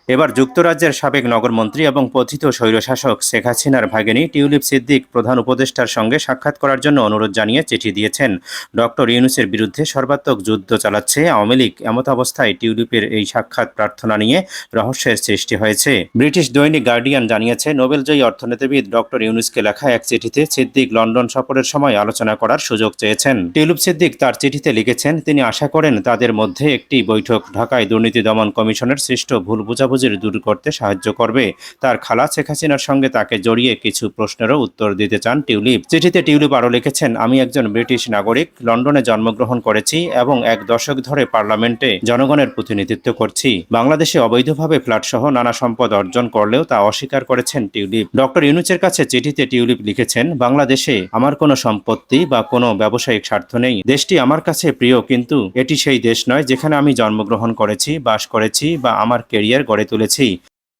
এবার যুক্তরাজ্যের সাবেক নগরমন্ত্রী এবং পতিত স্বৈরশাসক শেখ হাসিনার ভাগিনী টিউলিপ সিদ্দিক প্রধান উপদেষ্টার সঙ্গে সাক্ষাৎ করার জন্য অনুরোধ জানিয়ে চিঠি দিয়েছেন। ডক্টর ইউনূসের বিরুদ্ধে সর্বাত্মক যুদ্ধ চালাচ্ছে আওয়ামী লীগ, এমত অবস্থায় টিউলিপের এই সাক্ষাৎ প্রার্থনা নিয়ে রহস্যের সৃষ্টি হয়েছে। ব্রিটিশ দৈনিক গার্ডিয়ান জানিয়েছে, নোবেলজয়ী অর্থনীতিবিদ ডক্টর ইউনূসকে লেখা এক চিঠিতে সিদ্দিক লন্ডন সফরের সময় আলোচনা করার সুযোগ চেয়েছেন। টিউলিপ সিদ্দিক তার চিঠিতে লিখেছেন, তিনি আশা করেন তাদের মধ্যে একটি বৈঠক ঢাকায় দুর্নীতি দমন কমিশনের সৃষ্ট ভুল বুঝাবুঝির দূর করতে সাহায্য করবে। তার খালা শেখ হাসিনার সঙ্গে তাকে জড়িয়ে কিছু প্রশ্নেরও উত্তর দিতে চান টিউলিপ। চিঠিতে টিউলিপ আরও লিখেছেন, আমি একজন ব্রিটিশ নাগরিক, লন্ডনে জন্মগ্রহণ করেছি এবং এক দশক ধরে পার্লামেন্টে জনগণের প্রতিনিধিত্ব করছি। বাংলাদেশে অবৈধভাবে ফ্ল্যাটসহ নানা সম্পদ অর্জন করলেও তা অস্বীকার করেছেন টিউলিপ। ডক্টর ইউনূসের কাছে চিঠিতে টিউলিপ লিখেছেন, বাংলাদেশে আমার কোনো সম্পত্তি বা কোনো ব্যবসায়িক স্বার্থ নেই। দেশটি আমার কাছে প্রিয়, কিন্তু এটি সেই দেশ নয় যেখানে আমি জন্মগ্রহণ করেছি, বাস করেছি বা আমার কেরিয়ার গড়ে তুলেছি।